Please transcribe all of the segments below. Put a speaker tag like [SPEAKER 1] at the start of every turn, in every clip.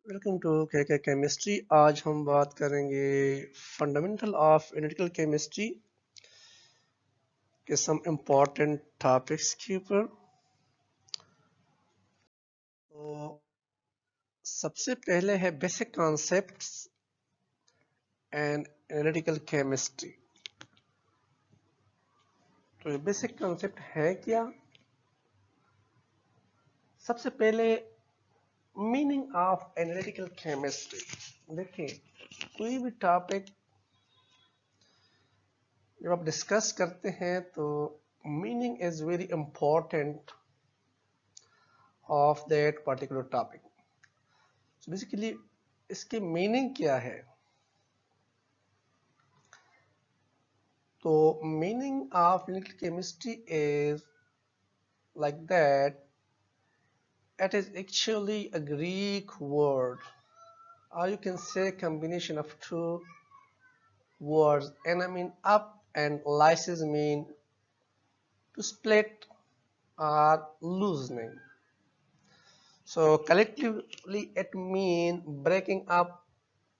[SPEAKER 1] Welcome to के chemistry. आज हम बात करेंगे फंडामेंटल ऑफ एनालिटिकल केमिस्ट्री के सम इम्पॉर्टेंट टॉपिक्स के ऊपर। तो सबसे पहले है basic concepts and analytical chemistry. तो ये बेसिक कॉन्सेप्ट है क्या? सबसे पहले मीनिंग ऑफ एनालिटिकल केमिस्ट्री। देखिए, कोई भी टॉपिक जब आप डिस्कस करते हैं तो meaning is very important of that particular topic. So basically इसकी मीनिंग क्या है? तो meaning of analytical chemistry is like that. It is actually a Greek word, or you can say combination of two words. And I mean up and lysis mean to split or loosening. So collectively it mean breaking up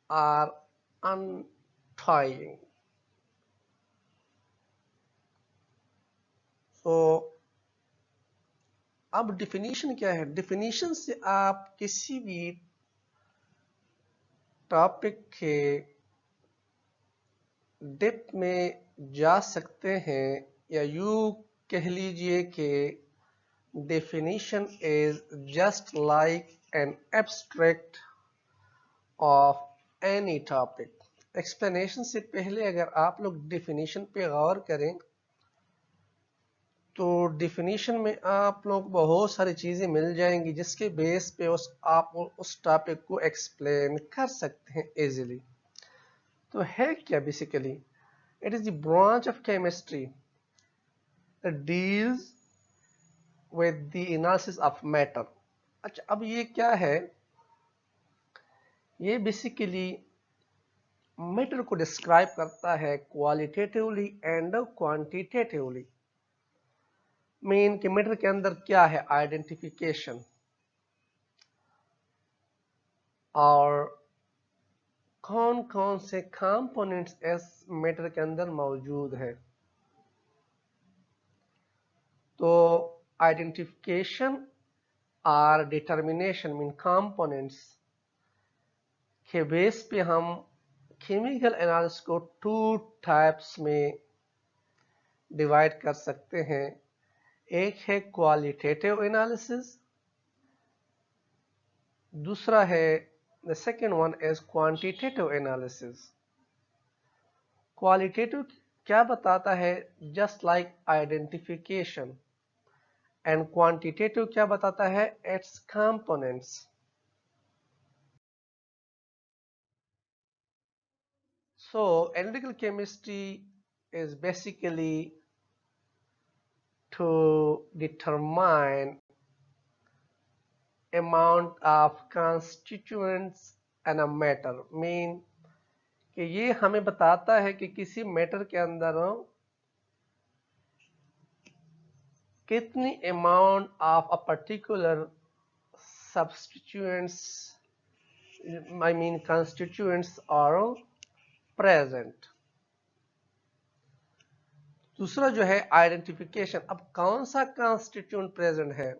[SPEAKER 1] or untying. So अब definition क्या है? Definition से आप किसी भी topic के depth में जा सकते हैं, या यू कह लीजिए कि definition is just like an abstract of any topic. Explanation से पहले अगर आप लोग definition पे गौर करें तो definition में आप लोग बहुत सारी चीज़ें मिल जाएंगी जिसके बेस पे आप उस टॉपिक को एक्सप्लेन कर सकते हैं easily. तो है क्या basically? It is the branch of chemistry that deals with the analysis of matter. अच्छा, अब ये क्या है? ये बेसिकली मैटर को डिस्क्राइब करता है क्वालिटेटिवली एंड क्वांटिटेटिवली। मीन कि मैटर के अंदर क्या है? आइडेंटिफिकेशन, और कौन कौन से कंपोनेंट्स इस मैटर के अंदर मौजूद है। तो आइडेंटिफिकेशन और डिटर्मिनेशन मीन कंपोनेंट्स के बेस पे हम केमिकल एनालिसिस को टू टाइप्स में डिवाइड कर सकते हैं। एक है क्वालिटेटिव एनालिसिस, दूसरा है the second one is quantitative analysis. Qualitative क्या बताता है? Just like identification. And quantitative क्या बताता है? Its components. So analytical chemistry is basically to determine amount of constituents in a matter. Mean कि ये हमें बताता है कि किसी मैटर के अंदर कितनी amount of a particular substituents, I mean constituents are present. दूसरा जो है आइडेंटिफिकेशन। अब कौन सा constituent प्रेजेंट है?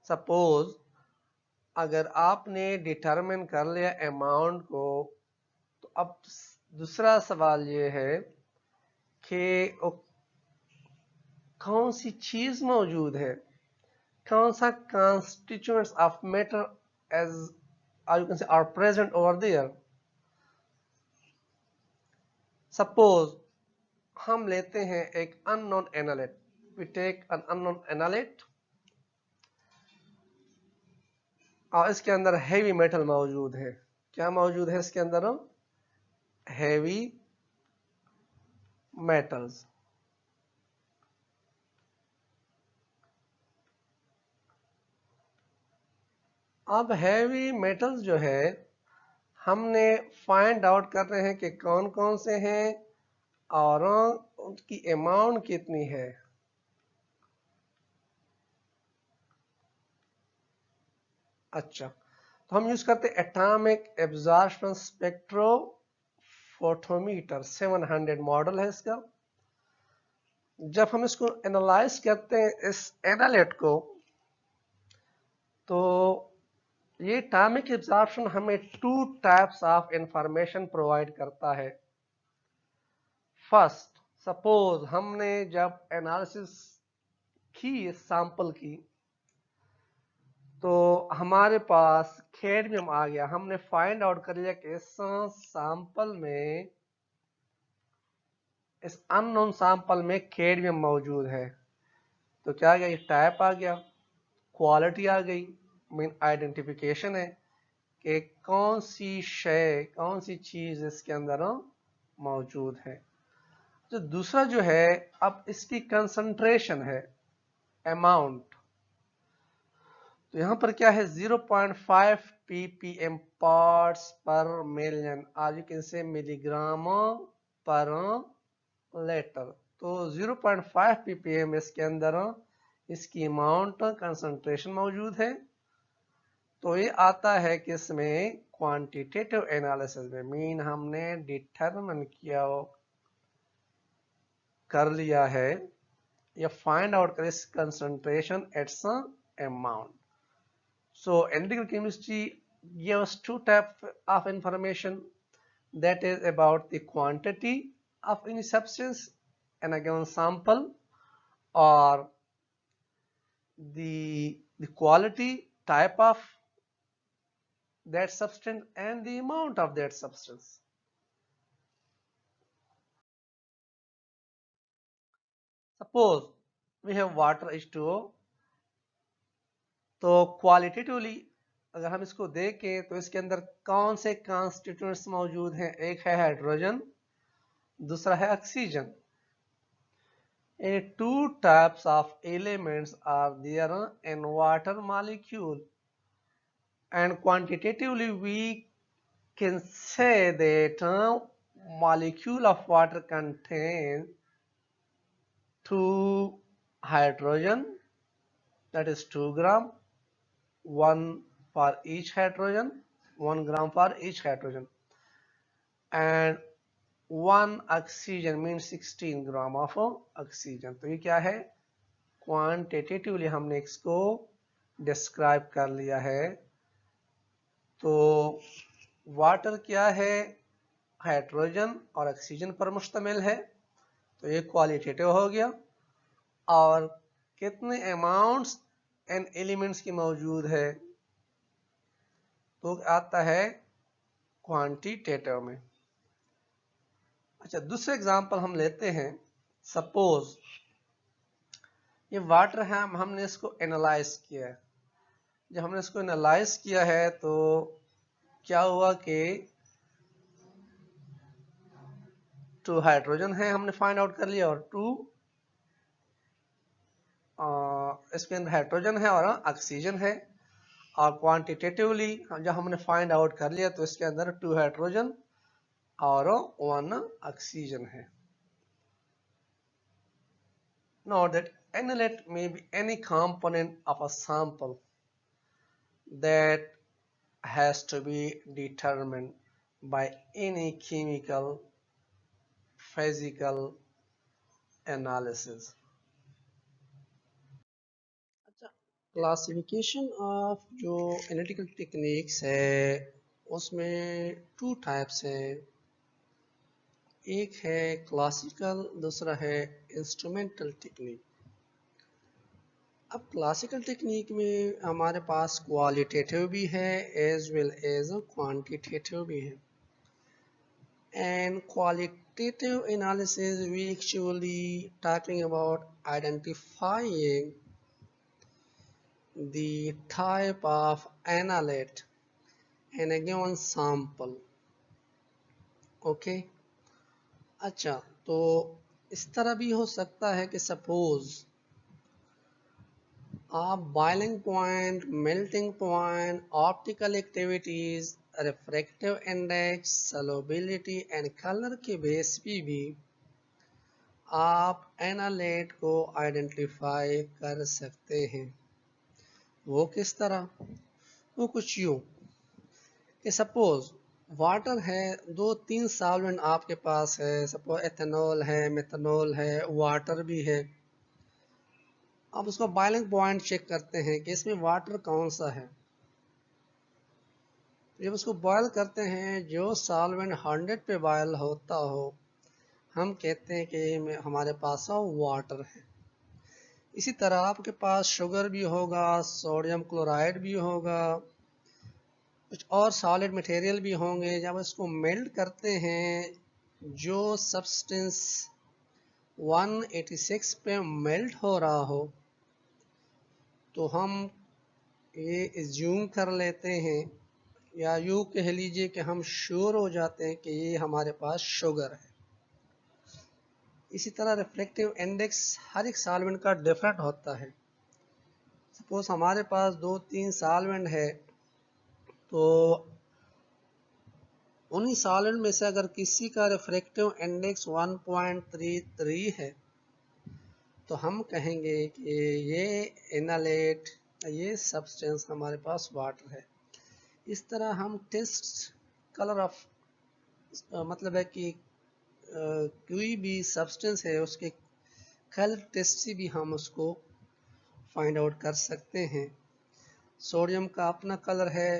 [SPEAKER 1] सपोज अगर आपने डिटरमिन कर लिया अमाउंट को, तो अब दूसरा सवाल ये है कि कौन सी चीज मौजूद है, कौन सा constituents of matter as you can say are present over there. Suppose हम लेते हैं एक unknown analyte. We take an unknown analyte और इसके अंदर heavy metal मौजूद है। क्या मौजूद है इसके अंदर? heavy metals. अब heavy metals जो है हमने फाइंड आउट कर रहे हैं कि कौन कौन से हैं और उनकी अमाउंट कितनी है। अच्छा, तो हम यूज करते हैं एटॉमिक एब्जॉर्प्शन स्पेक्ट्रोफोटोमीटर, 700 मॉडल है इसका। जब हम इसको एनालाइज करते हैं इस एनालेट को, तो ये एटॉमिक एब्जॉर्प्शन हमें 2 टाइप्स ऑफ इंफॉर्मेशन प्रोवाइड करता है। फर्स्ट, सपोज हमने जब एनालिसिस की इस सैंपल की, तो हमारे पास कैडमियम आ गया। हमने फाइंड आउट कर लिया कि इस सैंपल में, इस अननोन सैंपल में कैडमियम मौजूद है। तो क्या आ गया, ये टाइप आ गया, क्वालिटी आ गई, मीन आइडेंटिफिकेशन है कि कौन सी शय, कौन सी चीज इसके अंदर मौजूद है। जो दूसरा जो है, अब इसकी कंसंट्रेशन है, अमाउंट। तो यहां पर क्या है, 0.5 ppm पार्ट्स पर मिलियन, आज यू कैन से मिलीग्राम पर लीटर। तो 0.5 ppm इसके अंदर इसकी अमाउंट, कंसंट्रेशन मौजूद है। तो ये आता है कि इसमें क्वांटिटेटिव एनालिसिस में, मीन हमने डिटरमिन किया कर लिया है या फाइंड आउट कर इस concentration its amount. So analytical chemistry gives 2 types of information, that is about the quantity of any substance in a given sample, or the quality, type of that substance, and the amount of that substance. Suppose we have water H2O, तो qualitatively अगर हम इसको देखें तो इसके अंदर कौन से कॉन्स्टिट्यूएंट्स मौजूद हैं। एक है हाइड्रोजन, दूसरा है oxygen. Two types of elements are there in water molecule, and quantitatively we can say that molecule of water contain 2 hydrogen, that is 2 gram, 1 for each hydrogen, 1 gram for each hydrogen, and 1 oxygen means 16 gram of oxygen। तो ये क्या है, quantitatively हमने इसको describe कर लिया है। तो वाटर क्या है, हाइड्रोजन और ऑक्सीजन पर मुश्तमिल है, तो ये क्वालिटेटिव हो गया। और कितने अमाउंट्स एंड एलिमेंट्स की मौजूद है, तो आता है क्वांटिटेटिव में। अच्छा, दूसरे एग्जांपल हम लेते हैं। सपोज ये वाटर है, हमने इसको एनालाइज किया है। जब हमने इसको एनालाइज किया है तो क्या हुआ कि 2 हाइड्रोजन है, हमने फाइंड आउट कर लिया, और 2 इसके अंदर हाइड्रोजन है और ऑक्सीजन है। और क्वांटिटेटिवली जब हमने फाइंड आउट कर लिया तो इसके अंदर 2 हाइड्रोजन और 1 ऑक्सीजन है। Now that analyte may be any component of a sample that has to be determined by any chemical, physical analysis. अच्छा, क्लासिफिकेशन ऑफ जो एनालिटिकल टेक्निक्स है उसमें 2 टाइप्स है। एक है क्लासिकल, दूसरा है इंस्ट्रूमेंटल टेक्निक। अब क्लासिकल टेक्निक में हमारे पास क्वालिटेटिव भी है एज वेल एज क्वांटिटेटिव भी है। And qualitative analysis we actually talking about identifying the type of analyte in a given sample. Okay, अच्छा, तो इस तरह भी हो सकता है कि सपोज आप boiling point, melting point, optical activities, refractive index, solubility and colour के बेस पे भी आप एनालाइट को आइडेंटिफाई कर सकते हैं। वो किस तरह, वो कुछ यूं, कि सपोज वाटर है, 2-3 सॉल्वेंट आपके पास है, सपोज एथेनॉल है, मेथनॉल है, वाटर भी है। अब उसको बॉइलिंग पॉइंट चेक करते हैं कि इसमें वाटर कौन सा है। जब उसको बॉयल करते हैं, जो सॉल्वेंट 100 पे बॉयल होता हो, हम कहते हैं कि हमारे पास वाटर है। इसी तरह आपके पास शुगर भी होगा, सोडियम क्लोराइड भी होगा, कुछ और सॉलिड मटेरियल भी होंगे। जब इसको मेल्ट करते हैं, जो सब्सटेंस 186 पे मेल्ट हो रहा हो, तो हम ये एज्यूम कर लेते हैं या यूँ कह लीजिए कि हम श्योर हो जाते हैं कि ये हमारे पास शुगर है। इसी तरह रिफ्लेक्टिव इंडेक्स हर एक सॉल्वेंट का डिफरेंट होता है। सपोज हमारे पास 2-3 सॉल्वेंट है, तो उन्हीं सॉल्वेंट में से अगर किसी का रिफ्लेक्टिव इंडेक्स 1.33 है, तो हम कहेंगे कि ये इनलेट, ये सब्सटेंस हमारे पास वाटर है। इस तरह हम टेस्ट कलर ऑफ मतलब है कि कोई भी सब्सटेंस है उसके कलर टेस्ट से भी हम उसको फाइंड आउट कर सकते हैं। सोडियम का अपना कलर है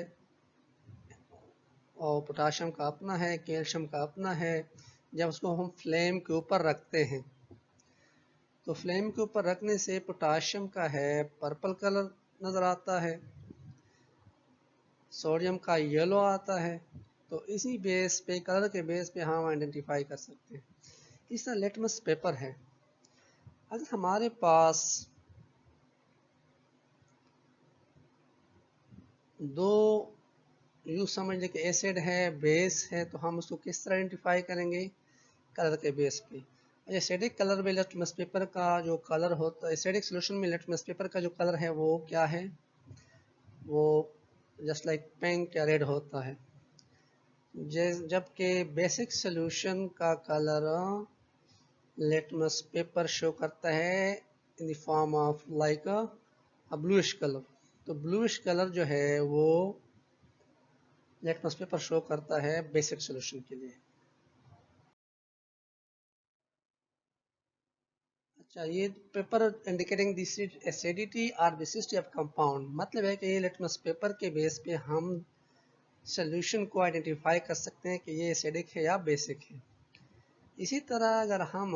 [SPEAKER 1] और पोटाशियम का अपना है, कैल्शियम का अपना है। जब उसको हम फ्लेम के ऊपर रखते हैं, तो फ्लेम के ऊपर रखने से पोटाशियम का है पर्पल कलर नज़र आता है, सोडियम का येलो आता है। तो इसी बेस पे, कलर के बेस पे हम आइडेंटिफाई कर सकते हैं। इस तरह लिटमस पेपर है। अगर हमारे पास दो यूँ समझ लें कि एसिड है, बेस है, तो हम उसको किस तरह आइडेंटिफाई करेंगे? कलर के बेस पे। एसिडिक कलर में लिटमस पेपर का जो कलर होता है, एसिडिक सोल्यूशन में लिटमस पेपर का जो कलर है वो क्या है? वो जस्ट लाइक पिंक या रेड होता है। जबकि बेसिक सोल्यूशन का कलर लिटमस पेपर शो करता है in the form of like a bluish colour. तो ब्लूइश कलर जो है वो लिटमस पेपर शो करता है बेसिक सोल्यूशन के लिए। अच्छा, ये पेपर इंडिकेटिंग द एसिडिटी और बेसिसिटी ऑफ कंपाउंड, मतलब है कि ये लिटमस पेपर के बेस पे हम सोल्यूशन को आइडेंटिफाई कर सकते हैं कि ये एसिडिक है या बेसिक है। इसी तरह अगर हम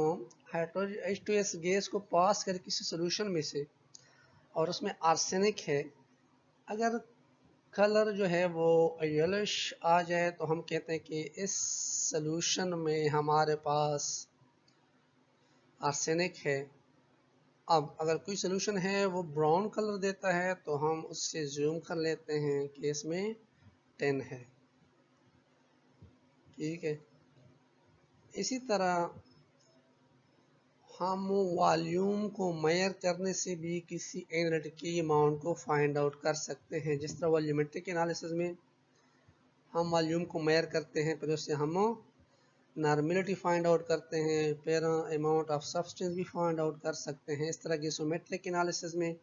[SPEAKER 1] H2S गैस को पास करें किसी सोल्यूशन में से और उसमें आर्सेनिक है, अगर कलर जो है वो येलोइश आ जाए, तो हम कहते हैं कि इस सोल्यूशन में हमारे पास आर्सेनिक है। अब अगर कोई सोल्यूशन है वो ब्राउन कलर देता है, तो हम उससे जूम कर लेते हैं कि इसमें 10 है। ठीक है। इसी तरह हम वॉल्यूम को मेजर करने से भी किसी एनालिटिक की अमाउंट को फाइंड आउट कर सकते हैं। जिस तरह वॉल्यूमेट्रिक एनालिसिस में हम वॉल्यूम को मेजर करते हैं, फिर उससे हम नॉर्मेलिटी फाइंड आउट करते हैं, फिर अमाउंट ऑफ सब्सटेंस भी फाइंड आउट कर सकते हैं। इस तरह गैसोमेट्रिक एनालिसिस में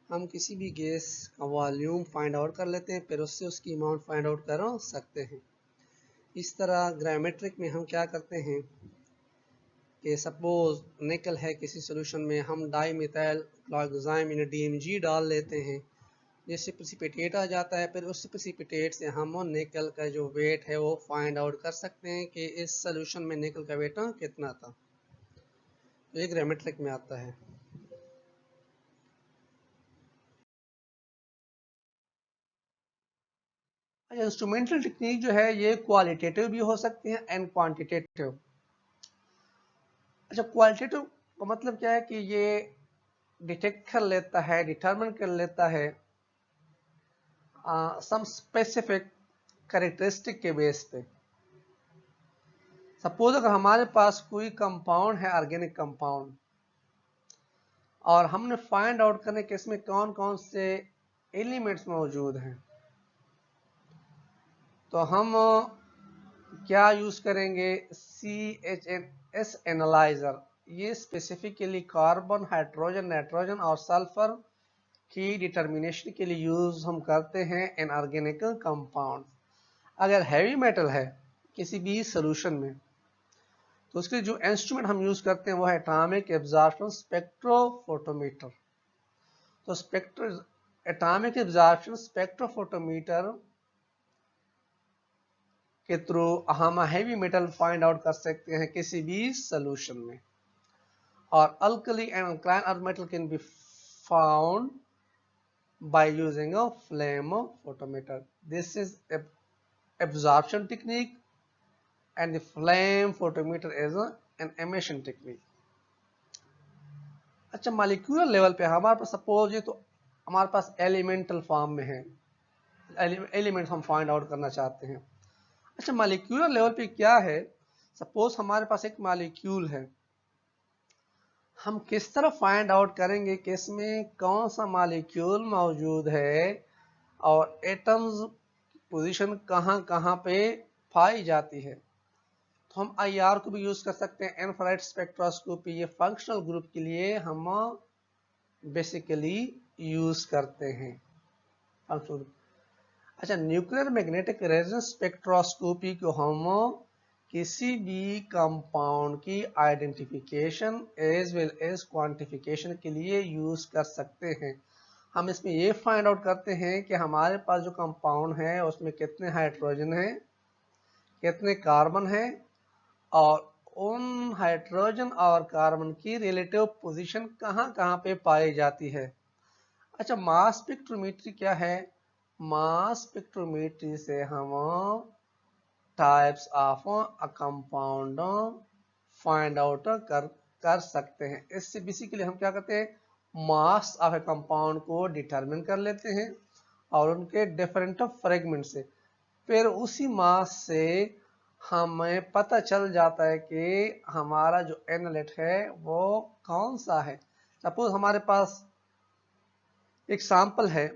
[SPEAKER 1] हम किसी भी गैस का वॉल्यूम फाइंड आउट कर लेते हैं, फिर उससे उसकी अमाउंट फाइंड आउट कर सकते हैं। इस तरह ग्रामेट्रिक में हम क्या करते हैं कि सपोज निकल है किसी सोल्यूशन में, हम डाई मिथाइल क्लोरोक्साइम यानी DMG डाल लेते हैं, जिससे प्रेसिपिटेट आ जाता है। फिर उस प्रेसिपिटेट से हम निकल का जो वेट है वो फाइंड आउट कर सकते हैं कि इस सोल्यूशन में निकल का वेट कितना था। तो ये ग्रामेट्रिक में आता है। इंस्ट्रूमेंटल टेक्निक जो है ये क्वालिटेटिव भी हो सकती है एंड क्वांटिटेटिव। अच्छा, क्वालिटेटिव का मतलब क्या है कि ये डिटेक्ट कर लेता है, डिटरमिन कर लेता है सम स्पेसिफिक कैरेक्टरिस्टिक के बेस पे। सपोज अगर हमारे पास कोई कंपाउंड है, ऑर्गेनिक कंपाउंड, और हमने फाइंड आउट करने के इसमें कौन कौन से एलिमेंट्स मौजूद हैं, तो हम क्या यूज करेंगे? CHNS analyser. ये स्पेसिफिकली कार्बन, हाइड्रोजन, नाइट्रोजन और सल्फर की डिटर्मिनेशन के लिए यूज हम करते हैं इन ऑर्गेनिक कंपाउंड। अगर हैवी मेटल है किसी भी सोल्यूशन में तो उसके जो इंस्ट्रूमेंट हम यूज करते हैं वो है एटॉमिक एब्जॉर्प्शन स्पेक्ट्रोफोटोमीटर। तो एटॉमिक एब्जॉर्प्शन स्पेक्ट्रोफोटोमीटर के थ्रू हम हैवी मेटल फाइंड आउट कर सकते हैं किसी भी सोल्यूशन में। और alkali and alkyne earth metal can be found by using a flame photometer. This is absorption technique and the flame photometer is an emission technique. अच्छा, molecular level पे हमारे पास सपोज ये तो हमारे पास एलिमेंटल फॉर्म में है, एलिमेंट्स हम find out करना चाहते हैं। अच्छा, मॉलिक्यूलर लेवल पे क्या है, सपोज हमारे पास एक मॉलिक्यूल है, हम किस तरह फाइंड आउट करेंगे कि इसमें कौन सा मॉलिक्यूल मौजूद है और एटम्स पोजीशन कहाँ कहाँ पे पाई जाती है। तो हम IR को भी यूज कर सकते हैं, इन्फ्रारेड स्पेक्ट्रोस्कोपी, ये फंक्शनल ग्रुप के लिए हम बेसिकली यूज करते हैं फंक्शनल ग्रुप। अच्छा, न्यूक्लियर मैग्नेटिक रेजोनेंस स्पेक्ट्रोस्कोपी को हम किसी भी कंपाउंड की identification as well as quantification के लिए यूज कर सकते हैं। हम इसमें ये फाइंड आउट करते हैं कि हमारे पास जो कंपाउंड है उसमें कितने हाइड्रोजन हैं, कितने कार्बन हैं और उन हाइड्रोजन और कार्बन की रिलेटिव पोजीशन कहाँ कहाँ पे पाई जाती है। अच्छा, मास स्पेक्ट्रोमेट्री क्या है, मास स्पेक्ट्रोमेट्री से हम types of a compound find out कर सकते हैं। इससे बेसिकली हम क्या करते हैं, मास ऑफ ए कंपाउंड को डिटरमिन कर लेते हैं और उनके डिफरेंट फ्रेगमेंट से फिर उसी मास से हमें पता चल जाता है कि हमारा जो एनालिट है वो कौन सा है। सपोज हमारे पास एक सैंपल है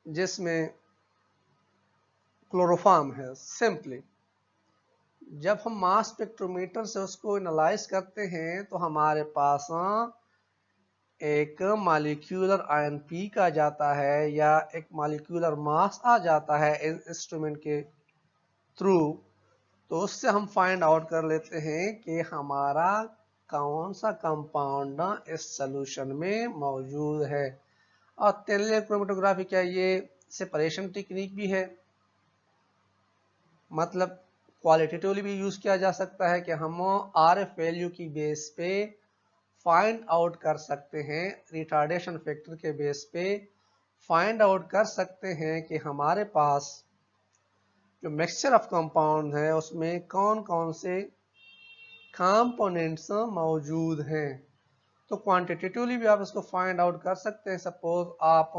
[SPEAKER 1] जिसमें क्लोरोफॉर्म है, सिंपली जब हम मास स्पेक्ट्रोमीटर से उसको एनालाइज करते हैं तो हमारे पास एक मॉलिक्यूलर आयन पीक आ जाता है या एक मॉलिक्यूलर मास आ जाता है इंस्ट्रूमेंट के थ्रू। तो उससे हम फाइंड आउट कर लेते हैं कि हमारा कौन सा कंपाउंड इस सोल्यूशन में मौजूद है। और थिन लेयर क्रोमेटोग्राफी क्या ये सेपरेशन टेक्निक भी है, मतलब क्वालिटेटिवली भी यूज किया जा सकता है कि हम RF वैल्यू की बेस पे फाइंड आउट कर सकते हैं, रिटार्डेशन फैक्टर के बेस पे फाइंड आउट कर सकते हैं कि हमारे पास जो मिक्सचर ऑफ कंपाउंड है उसमें कौन कौन से कंपोनेंट्स मौजूद हैं। तो क्वांटिटेटिवली भी आप इसको फाइंड आउट कर सकते हैं। सपोज आप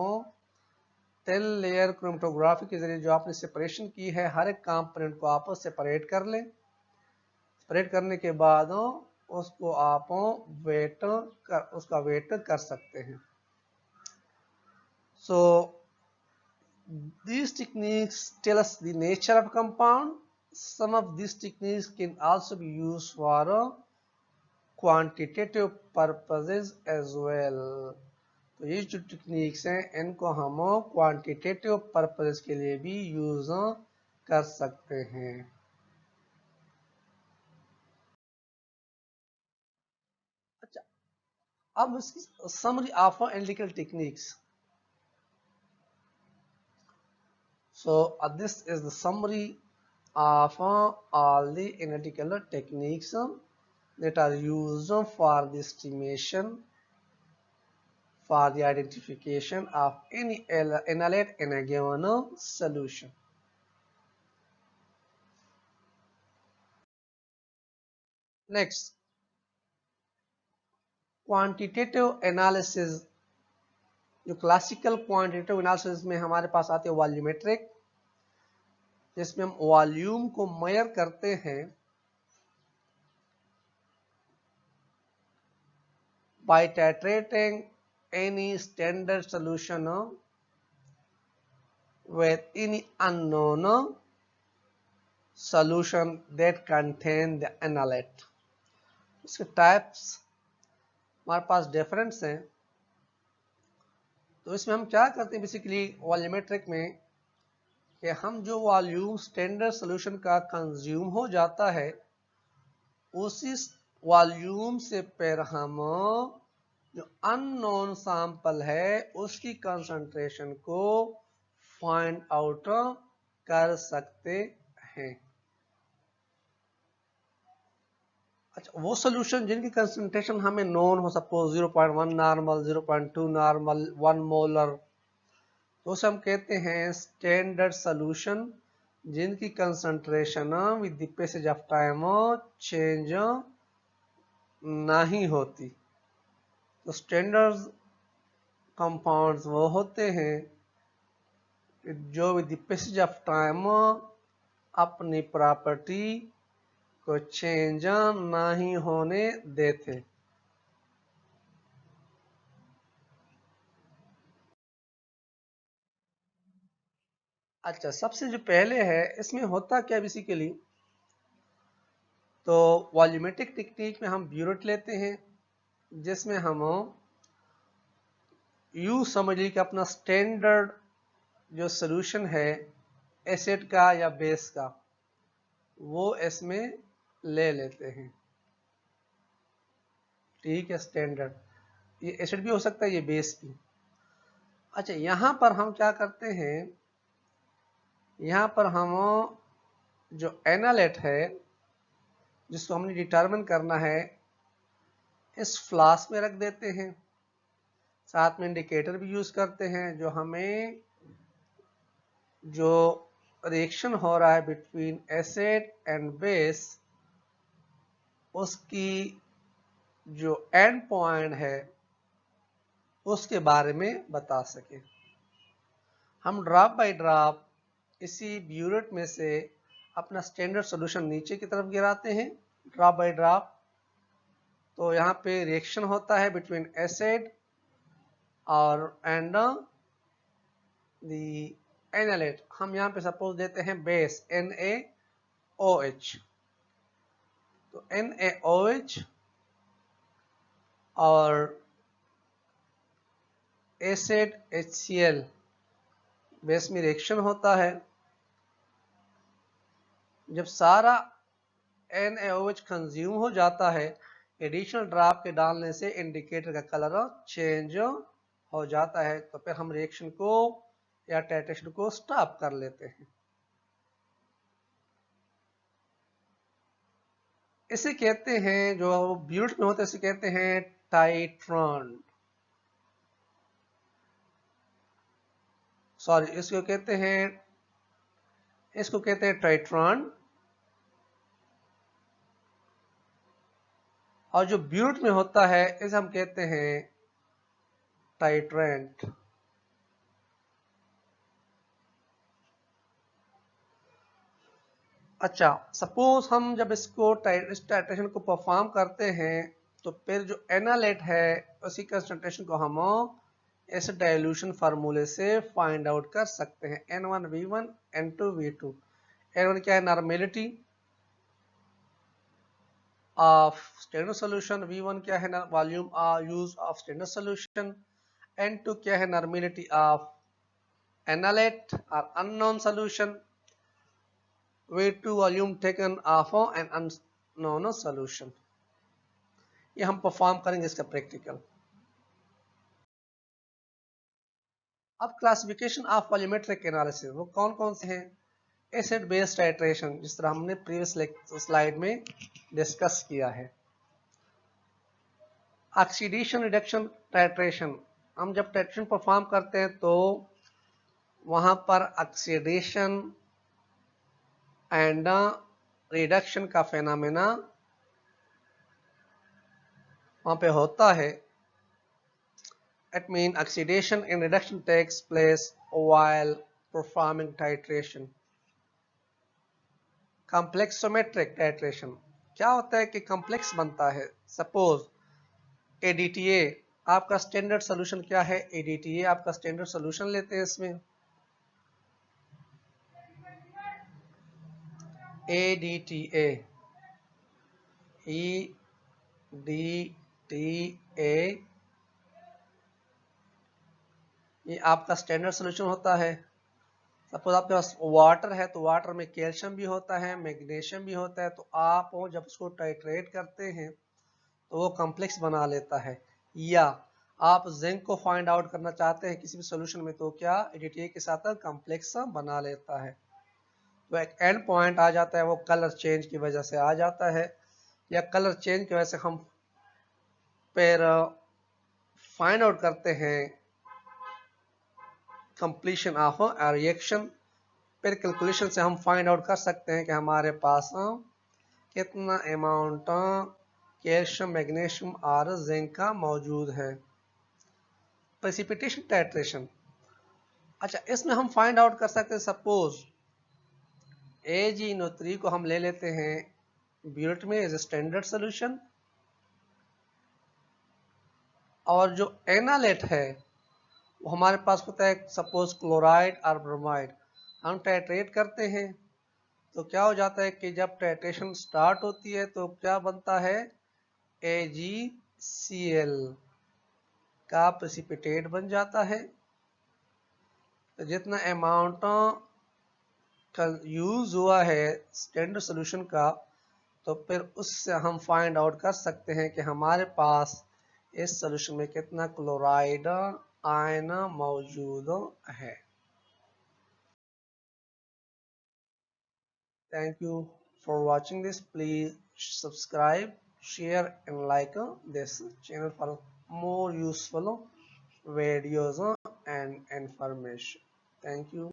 [SPEAKER 1] थिन लेयर क्रोमेटोग्राफी के जरिए जो आपने सेपरेशन की है हर एक कंपोनेंट को आप सेपरेट कर लें, सेपरेट करने के बाद उसको आप उसका वेट कर सकते हैं। सो these techniques tell us the nature of compound. Some of these techniques can also be used for quantitative purposes as well. तो ये जो टेक्निक्स हैं इनको हम क्वांटिटेटिव पर्पस के लिए भी यूज कर सकते हैं। अच्छा, अब इसकी summary of analytical techniques. So this is the summary of all the analytical techniques that are used for the estimation, for the identification of any analyte in a given solution. Next, quantitative analysis। जो classical quantitative analysis में हमारे पास आते हैं volumetric, जिसमें हम volume को major करते हैं by titrating any standard solution with any unknown solution that contain the analyte। इसके टाइप्स हमारे पास डिफरेंस हैं। तो इसमें हम क्या करते हैं बेसिकली वॉल्यूमेट्रिक में, कि हम जो वॉल्यूम स्टैंडर्ड सॉल्यूशन का कंज्यूम हो जाता है उसी वॉल्यूम से फिर हम जो अननोन सैंपल है उसकी कंसंट्रेशन को फाइंड आउट कर सकते हैं। अच्छा, वो सॉल्यूशन जिनकी कंसंट्रेशन हमें नोन हो, सपोज 0.1 नॉर्मल, 0.2 नॉर्मल, 1 मोलर, तो उसे हम कहते हैं स्टैंडर्ड सॉल्यूशन जिनकी concentration with the passage of time change नहीं होती। तो स्टैंडर्ड कंपाउंड्स वो होते हैं जो with the passage of time अपनी प्रॉपर्टी को चेंज नहीं होने देते। अच्छा, सबसे जो पहले है इसमें होता क्या बेसिकली, तो वॉल्यूमेट्रिक टेक्निक में हम ब्यूरेट लेते हैं जिसमें हम यू समझ ली कि अपना स्टैंडर्ड जो सॉल्यूशन है एसिड का या बेस का वो इसमें ले लेते हैं। ठीक है, स्टैंडर्ड ये एसिड भी हो सकता है, ये बेस भी। अच्छा, यहां पर हम क्या करते हैं, यहां पर हम जो एनालेट है जिसको हमने डिटरमिन करना है इस फ्लास्क में रख देते हैं। साथ में इंडिकेटर भी यूज करते हैं जो हमें जो रिएक्शन हो रहा है बिटवीन एसिड एंड बेस उसकी जो एंड पॉइंट है उसके बारे में बता सके। हम ड्रॉप बाय ड्रॉप इसी ब्यूरेट में से अपना स्टैंडर्ड सॉल्यूशन नीचे की तरफ गिराते हैं ड्रॉप बाय ड्रॉप। तो यहाँ पे रिएक्शन होता है बिटवीन एसिड और एंड दी एनालेट। हम यहाँ पे सपोज देते हैं बेस NaOH, तो NaOH और एसिड HCl बेस में रिएक्शन होता है। जब सारा NaOH कंज्यूम हो जाता है एडिशनल ड्रॉप के डालने से इंडिकेटर का कलर चेंज हो जाता है, तो फिर हम रिएक्शन को या टाइट्रेशन को स्टॉप कर लेते हैं। इसे कहते हैं, जो ब्यूट में होता है इसे कहते हैं टाइट्रॉन, सॉरी इसको कहते हैं टाइट्रॉन। और जो ब्यूट में होता है इसे हम कहते हैं टाइट्रेंट। अच्छा, सपोज हम जब इस टाइट्रेशन को परफॉर्म करते हैं तो फिर जो एनालेट है उसी कंसंट्रेशन को हम इस डाइल्यूशन फार्मूले से फाइंड आउट कर सकते हैं। N1V1 N2V2। N1 क्या है, normality of standard solution, V1 क्या है, volume use of standard solution, N2 क्या है, नॉर्मेलिटी ऑफ एनालेट और unknown solution, V2 volume taken of an unknown solution. ये हम परफॉर्म करेंगे इसका प्रैक्टिकल। अब क्लासिफिकेशन ऑफ वॉल्यूमेट्रिक एनालिसिस वो कौन कौन से हैं। एसिड बेस टाइट्रेशन, जिस तरह हमने प्रीवियस स्लाइड में डिस्कस किया है। ऑक्सीडेशन रिडक्शन टाइट्रेशन, हम जब टाइट्रेशन परफॉर्म करते हैं तो वहां पर ऑक्सीडेशन एंड रिडक्शन का फेनोमेना वहां पे होता है। It means oxidation and reduction takes place while performing titration. Complexometric titration क्या होता है कि कॉम्प्लेक्स बनता है। सपोज ADTA आपका स्टैंडर्ड सॉल्यूशन क्या है, ADTA आपका स्टैंडर्ड सॉल्यूशन लेते हैं इसमें ADTA ये आपका स्टैंडर्ड सॉल्यूशन होता है। सपोज आपके पास वाटर है तो वाटर में कैल्शियम भी होता है, मैग्नीशियम भी होता है, तो आप जब उसको टाइट्रेट करते हैं तो वो कॉम्प्लेक्स बना लेता है। या आप जिंक को फाइंड आउट करना चाहते हैं किसी भी सोल्यूशन में, तो क्या एडीटीए के साथ कॉम्प्लेक्स बना लेता है। तो एक एंड पॉइंट आ जाता है, वो कलर चेंज की वजह से आ जाता है, या कलर चेंज की वजह से हम फिर फाइंड आउट करते हैं कंप्लीशन ऑफ रिएक्शन। फिर कैलकुलेशन से हम फाइंड आउट कर सकते हैं कि हमारे पास कितना अमाउंट कैल्शियम, मैग्नीशियम और जिंक का मौजूद है। प्रेसिपिटेशन टाइट्रेशन, अच्छा इसमें हम फाइंड आउट कर सकते हैं, सपोज AgNO3 को हम ले लेते हैं ब्यूट में एज ए स्टैंडर्ड सोल्यूशन, और जो एनालेट है वो हमारे पास होता है सपोज क्लोराइड और ब्रोमाइड। हम टाइट्रेट करते हैं तो क्या हो जाता है कि जब टाइट्रेशन स्टार्ट होती है तो क्या बनता है, AgCl का प्रेसिपिटेट बन जाता है। तो जितना अमाउंट का यूज हुआ है स्टैंडर्ड सोल्यूशन का, तो फिर उससे हम फाइंड आउट कर सकते हैं कि हमारे पास इस सोल्यूशन में कितना क्लोराइड आयन मौजूद है। Thank you for watching this. Please subscribe, share and like this channel for more useful videos and information. Thank you.